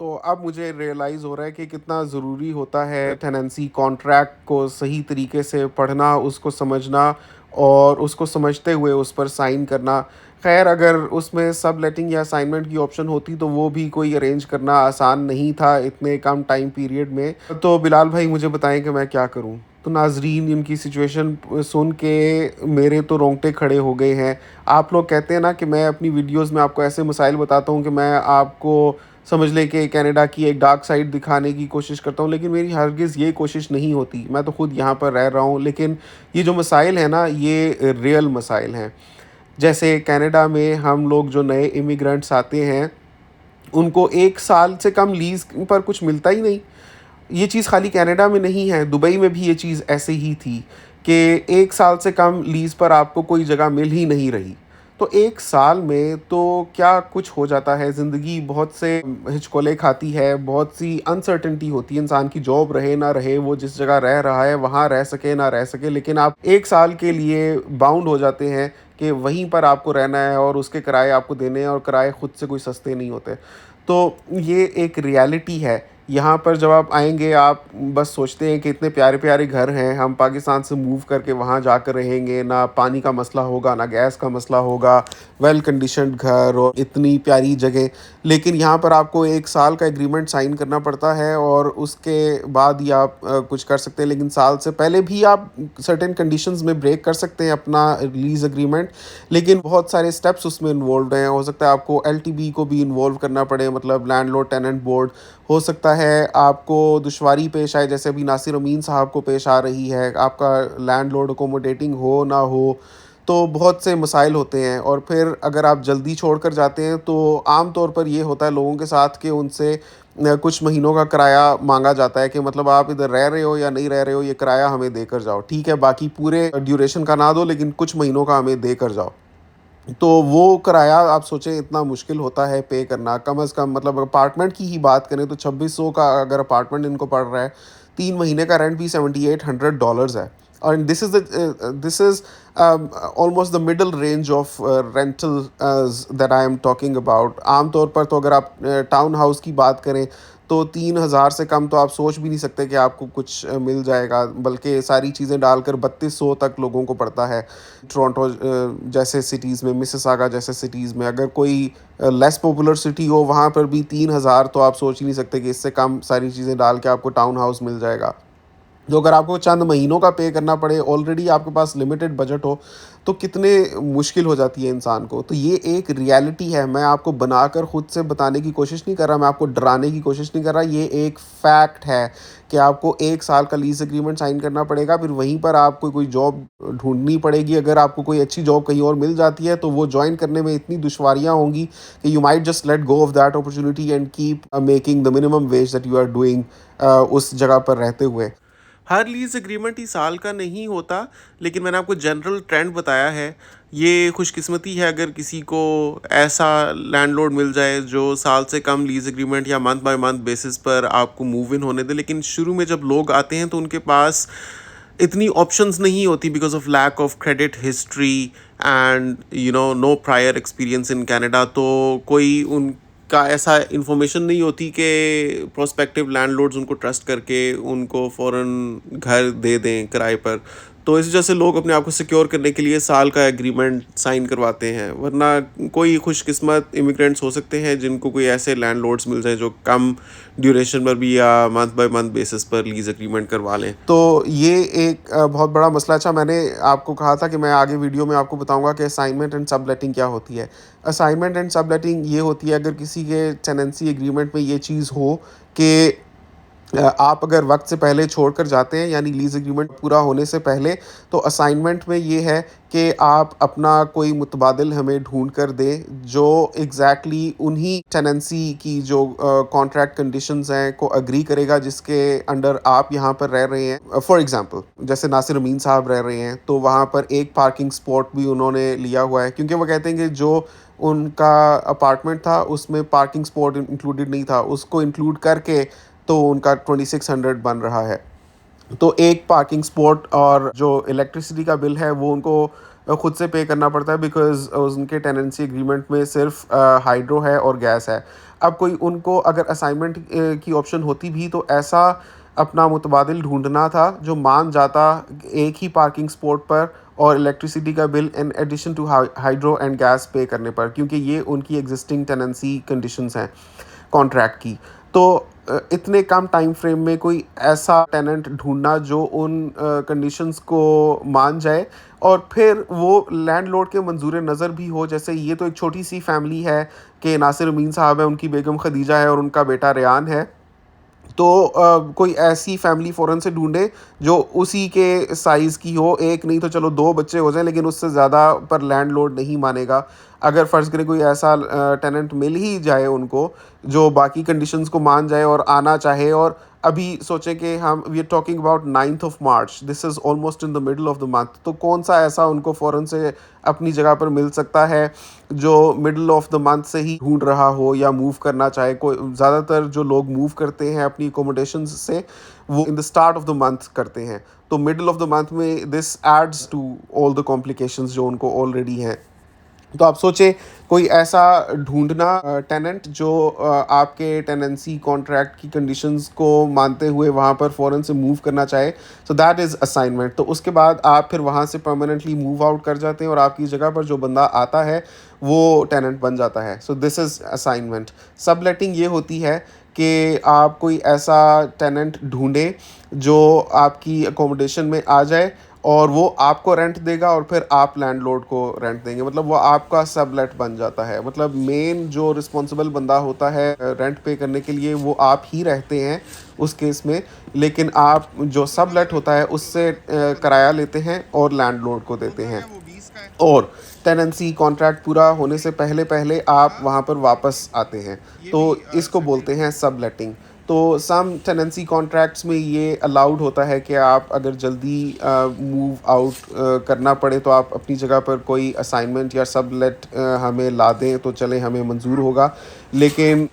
तो अब मुझे रियलाइज़ हो रहा है कि कितना ज़रूरी होता है टेनेंसी कॉन्ट्रैक्ट को सही तरीके से पढ़ना, उसको समझना और उसको समझते हुए उस पर साइन करना। ख़ैर, अगर उसमें सबलेटिंग या असाइनमेंट की ऑप्शन होती तो वो भी कोई अरेंज करना आसान नहीं था इतने कम टाइम पीरियड में। तो बिलाल भाई मुझे बताएँ कि मैं क्या करूँ? तो नाज़रीन, इनकी सिचुएशन सुन के मेरे तो रोंगटे खड़े हो गए हैं। आप लोग कहते हैं ना कि मैं अपनी वीडियोज़ में आपको ऐसे मसाइल बताता हूँ कि मैं आपको समझ लें कि कनाडा की एक डार्क साइड दिखाने की कोशिश करता हूँ, लेकिन मेरी हरगिज़ ये कोशिश नहीं होती। मैं तो खुद यहाँ पर रह रहा हूँ, लेकिन ये जो मसाइल हैं ना, ये रियल मसाइल हैं। जैसे कनाडा में हम लोग जो नए इमिग्रेंट्स आते हैं, उनको 1 साल से कम लीज़ पर कुछ मिलता ही नहीं। ये चीज़ खाली कनाडा में नहीं है, दुबई में भी ये चीज़ ऐसे ही थी कि 1 साल से कम लीज़ पर आपको कोई जगह मिल ही नहीं रही। तो 1 साल में तो क्या कुछ हो जाता है, ज़िंदगी बहुत से हिचकोले खाती है, बहुत सी अनसर्टेनिटी होती है, इंसान की जॉब रहे ना रहे, वो जिस जगह रह रहा है वहाँ रह सके ना रह सके, लेकिन आप 1 साल के लिए बाउंड हो जाते हैं कि वहीं पर आपको रहना है और उसके किराए आपको देने हैं, और किराए खुद से कोई सस्ते नहीं होते। तो ये एक रियलिटी है। यहाँ पर जब आप आएँगे, आप बस सोचते हैं कि इतने प्यारे-प्यारे घर हैं, हम पाकिस्तान से मूव करके वहाँ जाकर रहेंगे, ना पानी का मसला होगा, ना गैस का मसला होगा, वेल कंडीशन्ड घर और इतनी प्यारी जगह। लेकिन यहाँ पर आपको 1 साल का एग्रीमेंट साइन करना पड़ता है और उसके बाद ही आप कुछ कर सकते हैं, लेकिन साल से पहले भी आप सर्टेन कंडीशंस में ब्रेक कर सकते हैं अपना लीज़ एग्रीमेंट, लेकिन बहुत सारे स्टेप्स उसमें इन्वॉल्व्ड हैं। हो सकता है आपको एलटीबी को भी इन्वॉल्व करना पड़े, मतलब लैंडलॉर्ड टेनेंट बोर्ड। हो सकता है आपको दुश्वारी पेश आए, जैसे अभी नासिर अमीन साहब को पेश आ रही है, आपका लैंडलॉर्ड अकोमोडेटिंग हो ना हो, तो बहुत से मसाइल होते हैं। और फिर अगर आप जल्दी छोड़कर जाते हैं तो आम तौर पर ये होता है लोगों के साथ कि उनसे कुछ महीनों का किराया मांगा जाता है कि मतलब आप इधर रह रहे हो या नहीं रह रहे हो, ये किराया हमें देकर जाओ। ठीक है, बाकी पूरे ड्यूरेशन का ना दो, लेकिन कुछ महीनों का हमें देकर जाओ। तो वो किराया आप सोचें इतना मुश्किल होता है पे करना। कम से कम, मतलब अपार्टमेंट की ही बात करें तो 2600 का अगर अपार्टमेंट इनको पड़ रहा है, 3 महीने का रेंट भी $7800 है। और this is almost the middle range of rental that I am talking about. आम तौर पर तो अगर आप टाउन हाउस की बात करें तो 3000 से कम तो आप सोच भी नहीं सकते कि आपको कुछ मिल जाएगा, बल्कि सारी चीज़ें डालकर 3200 तक लोगों को पड़ता है। टोरंटो जैसे सिटीज़ में, मिसिसागा जैसे सिटीज़ में, अगर कोई लेस पॉपुलर सिटी हो वहाँ पर भी 3000, तो आप सोच ही नहीं सकते कि इससे कम सारी चीज़ें डाल के आपको टाउन हाउस मिल जाएगा। तो अगर आपको चंद महीनों का पे करना पड़े, ऑलरेडी आपके पास लिमिटेड बजट हो, तो कितने मुश्किल हो जाती है इंसान को। तो ये एक रियलिटी है, मैं आपको बनाकर खुद से बताने की कोशिश नहीं कर रहा, मैं आपको डराने की कोशिश नहीं कर रहा, ये एक फैक्ट है कि आपको 1 साल का लीज़ एग्रीमेंट साइन करना पड़ेगा, फिर वहीं पर आपको कोई जॉब ढूँढनी पड़ेगी। अगर आपको कोई अच्छी जॉब कहीं और मिल जाती है, तो वो जॉइन करने में इतनी दुश्वारियाँ होंगी कि you might just let go of that opportunity and keep making the minimum wage that you are doing उस जगह पर रहते हुए। हर लीज़ एग्रीमेंट ही साल का नहीं होता, लेकिन मैंने आपको जनरल ट्रेंड बताया है। ये खुशकिस्मती है अगर किसी को ऐसा लैंडलॉर्ड मिल जाए जो साल से कम लीज़ एग्रीमेंट या मंथ बाय मंथ बेसिस पर आपको मूव इन होने दे। लेकिन शुरू में जब लोग आते हैं तो उनके पास इतनी ऑप्शंस नहीं होती, because of lack of credit history and no prior experience in Canada. तो कोई उनका ऐसा इंफॉर्मेशन नहीं होती कि प्रोस्पेक्टिव लैंडलॉर्ड्स उनको ट्रस्ट करके उनको फ़ौरन घर दे दें किराए पर। तो इस वजह से लोग अपने आप को सिक्योर करने के लिए साल का एग्रीमेंट साइन करवाते हैं, वरना कोई खुशकिस्मत इमिग्रेंट्स हो सकते हैं जिनको कोई ऐसे लैंडलॉर्ड्स मिल जाए जो कम ड्यूरेशन पर भी या मंथ बाय मंथ बेसिस पर लीज एग्रीमेंट करवा लें। तो ये एक बहुत बड़ा मसला। अच्छा, मैंने आपको कहा था कि मैं आगे वीडियो में आपको बताऊंगा कि असाइनमेंट एंड सबलेटिंग क्या होती है। असाइनमेंट एंड सबलेटिंग ये होती है अगर किसी के टेनेंसी एग्रीमेंट में ये चीज़ हो कि आप अगर वक्त से पहले छोड़कर जाते हैं, यानी लीज़ एग्रीमेंट पूरा होने से पहले, तो असाइनमेंट में ये है कि आप अपना कोई मुतबादिल हमें ढूंढ कर दें जो एग्जैक्टली उन्हीं टेनेंसी की जो कॉन्ट्रैक्ट कंडीशंस हैं को अग्री करेगा जिसके अंडर आप यहाँ पर रह रहे हैं। फॉर एग्जांपल जैसे नासिर अमीन साहब रह रहे हैं, तो वहाँ पर एक पार्किंग स्पॉट भी उन्होंने लिया हुआ है, क्योंकि वो कहते हैं कि जो उनका अपार्टमेंट था उसमें पार्किंग स्पॉट इंक्लूडेड नहीं था, उसको इंक्लूड करके तो उनका 2600 बन रहा है। तो एक पार्किंग स्पॉट और जो इलेक्ट्रिसिटी का बिल है वो उनको खुद से पे करना पड़ता है, बिकॉज उनके टेनेंसी एग्रीमेंट में सिर्फ हाइड्रो है और गैस है। अब कोई उनको अगर असाइनमेंट की ऑप्शन होती भी तो ऐसा अपना मुतबादिल ढूंढना था जो मान जाता एक ही पार्किंग स्पॉट पर और इलेक्ट्रिसिटी का bill in addition to hydro and gas pay करने पर, क्योंकि ये उनकी एग्जिस्टिंग टेनेंसी कंडीशंस हैं कॉन्ट्रैक्ट की। तो इतने कम टाइम फ्रेम में कोई ऐसा टेनेंट ढूंढना जो उन कंडीशंस को मान जाए और फिर वो लैंडलॉर्ड के मंजूर नज़र भी हो। जैसे ये तो एक छोटी सी फैमिली है कि नासिर अमीन साहब है, उनकी बेगम खदीजा है और उनका बेटा रेयान है। तो कोई ऐसी फैमिली फ़ौरन से ढूंढे जो उसी के साइज़ की हो, एक नहीं तो चलो दो बच्चे हो जाएं, लेकिन उससे ज़्यादा पर लैंडलॉर्ड नहीं मानेगा। अगर फ़र्ज़ करें कोई ऐसा टेनेंट मिल ही जाए उनको जो बाकी कंडीशंस को मान जाए और आना चाहे, और अभी सोचें कि हम we are talking about 9th of March, this is almost in the middle of the month, तो कौन सा ऐसा उनको फ़ौरन से अपनी जगह पर मिल सकता है जो मिडल ऑफ द मंथ से ही ढूंढ रहा हो या मूव करना चाहे। कोई ज़्यादातर जो लोग मूव करते हैं अपनी अकोमोडेशन से वो in the start of the month करते हैं, तो मिडल ऑफ द मंथ में this adds to all the complications जो उनको ऑलरेडी हैं। तो आप सोचें कोई ऐसा ढूंढना टेनेंट जो आपके टेनेंसी कॉन्ट्रैक्ट की कंडीशंस को मानते हुए वहाँ पर फ़ौरन से मूव करना चाहे, सो दैट इज़ असाइनमेंट। तो उसके बाद आप फिर वहाँ से परमानेंटली मूव आउट कर जाते हैं और आपकी जगह पर जो बंदा आता है वो टेनेंट बन जाता है। So this is assignment. सब लेटिंग ये होती है कि आप कोई ऐसा टेनेंट ढूंढें जो आपकी अकोमोडेशन में आ जाए और वो आपको रेंट देगा और फिर आप लैंडलॉर्ड को रेंट देंगे, मतलब वो आपका सबलेट बन जाता है। मतलब मेन जो रिस्पॉन्सिबल बंदा होता है रेंट पे करने के लिए वो आप ही रहते हैं उस केस में, लेकिन आप जो सबलेट होता है उससे किराया लेते हैं और लैंडलॉर्ड को देते हैं। और टेनेंसी कॉन्ट्रैक्ट पूरा होने से पहले पहले आप वहाँ पर वापस आते हैं, तो इसको बोलते हैं सब लेटिंग। तो सम टेनेंसी कॉन्ट्रैक्ट्स में ये अलाउड होता है कि आप अगर जल्दी मूव आउट करना पड़े तो आप अपनी जगह पर कोई असाइनमेंट या सब लेट हमें ला दें तो चले, हमें मंजूर होगा। लेकिन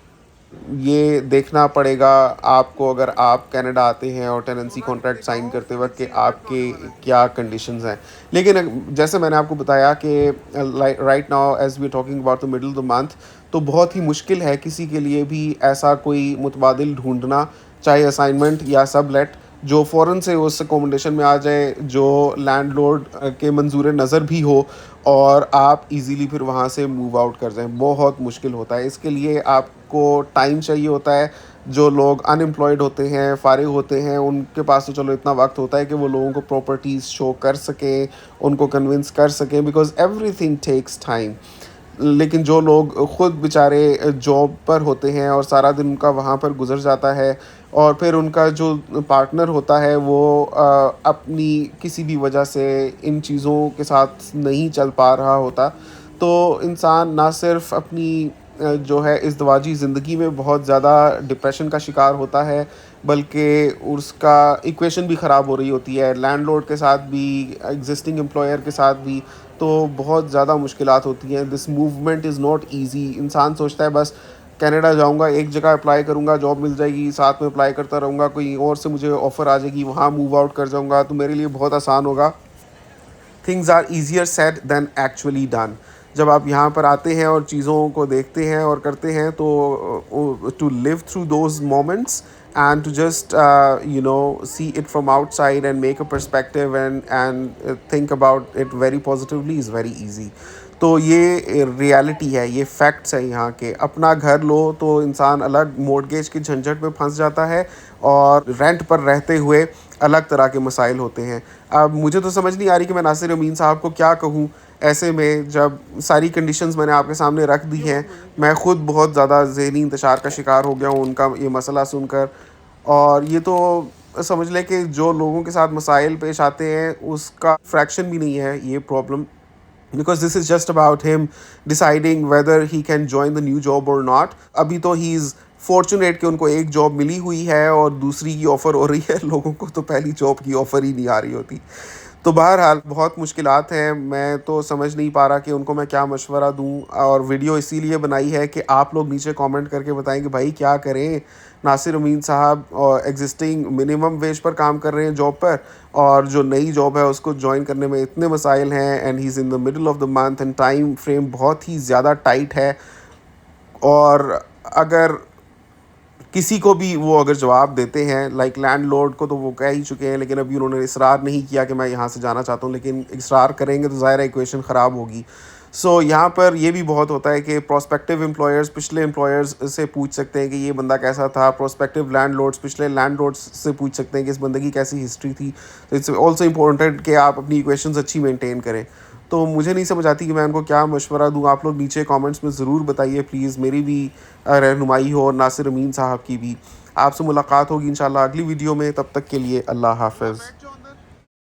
ये देखना पड़ेगा आपको अगर आप कनाडा आते हैं और टेनेंसी कॉन्ट्रैक्ट साइन करते वक्त कि आपके क्या कंडीशंस हैं। लेकिन जैसे मैंने आपको बताया कि right now as we talking about the middle of the month, तो बहुत ही मुश्किल है किसी के लिए भी ऐसा कोई मुतबादिल ढूंढना, चाहे असाइनमेंट या सब लेट, जो फ़ौरन से उस अकोमोडेशन में आ जाए, जो लैंडलॉर्ड के मंजूर नज़र भी हो और आप इजीली फिर वहाँ से मूव आउट कर जाएं। बहुत मुश्किल होता है, इसके लिए आपको टाइम चाहिए होता है। जो लोग अनएम्प्लॉयड होते हैं, फारिग होते हैं, उनके पास तो चलो इतना वक्त होता है कि वो लोगों को प्रॉपर्टीज़ शो कर सकें, उनको कन्विंस कर सकें, बिकॉज़ एवरीथिंग टेक्स टाइम। लेकिन जो लोग ख़ुद बेचारे जॉब पर होते हैं और सारा दिन उनका वहाँ पर गुजर जाता है और फिर उनका जो पार्टनर होता है वो अपनी किसी भी वजह से इन चीज़ों के साथ नहीं चल पा रहा होता, तो इंसान ना सिर्फ अपनी जो है इज़्दिवाजी ज़िंदगी में बहुत ज़्यादा डिप्रेशन का शिकार होता है, बल्कि उसका इक्वेशन भी ख़राब हो रही होती है, लैंडलॉर्ड के साथ भी, एग्जिस्टिंग एम्प्लॉयर के साथ भी। तो बहुत ज़्यादा मुश्किलात होती हैं। This movement is not easy. इंसान सोचता है बस कनाडा जाऊंगा, एक जगह अप्लाई करूंगा, जॉब मिल जाएगी, साथ में अप्लाई करता रहूँगा, कोई और से मुझे ऑफ़र आ जाएगी, वहाँ मूव आउट कर जाऊंगा, तो मेरे लिए बहुत आसान होगा। Things are easier said than actually done. जब आप यहाँ पर आते हैं और चीज़ों को देखते हैं और करते हैं, तो to live through those moments and to just see it from outside and make a perspective and think about it very positively is very easy. तो ये रियलिटी है, ये फैक्ट्स है यहाँ के। अपना घर लो तो इंसान अलग मॉर्गेज की झंझट में फंस जाता है, और रेंट पर रहते हुए अलग तरह के मसाइल होते हैं। अब मुझे तो समझ नहीं आ रही कि मैं नासिर अमीन साहब को क्या कहूँ ऐसे में, जब सारी कंडीशंस मैंने आपके सामने रख दी हैं। मैं ख़ुद बहुत ज़्यादा ज़हनी इंतशार का शिकार हो गया हूँ उनका ये मसला सुनकर। और ये तो समझ लें कि जो लोगों के साथ मसाइल पेश आते हैं उसका फ्रैक्शन भी नहीं है ये problem, because this is just about him deciding whether he can join the new job or not. अभी तो he is fortunate कि उनको एक जॉब मिली हुई है और दूसरी की ऑफ़र हो रही है। लोगों को तो पहली जॉब की ऑफ़र ही नहीं आ रही होती। तो बहरहाल बहुत मुश्किलात हैं, मैं तो समझ नहीं पा रहा कि उनको मैं क्या मशवरा दूँ। और वीडियो इसीलिए बनाई है कि आप लोग नीचे कमेंट करके बताएं कि भाई क्या करें। नासिर अमीन साहब एग्जिस्टिंग मिनिमम वेज पर काम कर रहे हैं जॉब पर, और जो नई जॉब है उसको ज्वाइन करने में इतने मसाइल हैं, and he is in the middle of the month and time frame बहुत ही ज़्यादा टाइट है। और अगर किसी को भी वो अगर जवाब देते हैं, लाइक लैंडलॉर्ड को तो वो कह ही चुके हैं, लेकिन अभी उन्होंने इसरार नहीं किया कि मैं यहाँ से जाना चाहता हूँ, लेकिन इसरार करेंगे तो ज़ाहिर है इक्वेशन ख़राब होगी। सो यहाँ पर ये भी बहुत होता है कि प्रोस्पेक्टिव एम्प्लॉयर्स पिछले एम्प्लॉयर्स से पूछ सकते हैं कि ये बंदा कैसा था, प्रोस्पेक्टिव लैंडलॉर्ड्स पिछले लैंडलॉर्ड्स से पूछ सकते हैं कि इस बंदे की कैसी हिस्ट्री थी। तो इट्स ऑल्सो इम्पोर्टेंट कि आप अपनी इक्वेशंस अच्छी मेंटेन करें। तो मुझे नहीं समझ आती कि मैं उनको क्या मशवरा दूँ। आप लोग नीचे कमेंट्स में ज़रूर बताइए प्लीज़, मेरी भी रहनुमाई हो और नासिर अमीन साहब की भी। आपसे मुलाकात होगी इंशाल्लाह अगली वीडियो में, तब तक के लिए अल्लाह हाफ़िज़।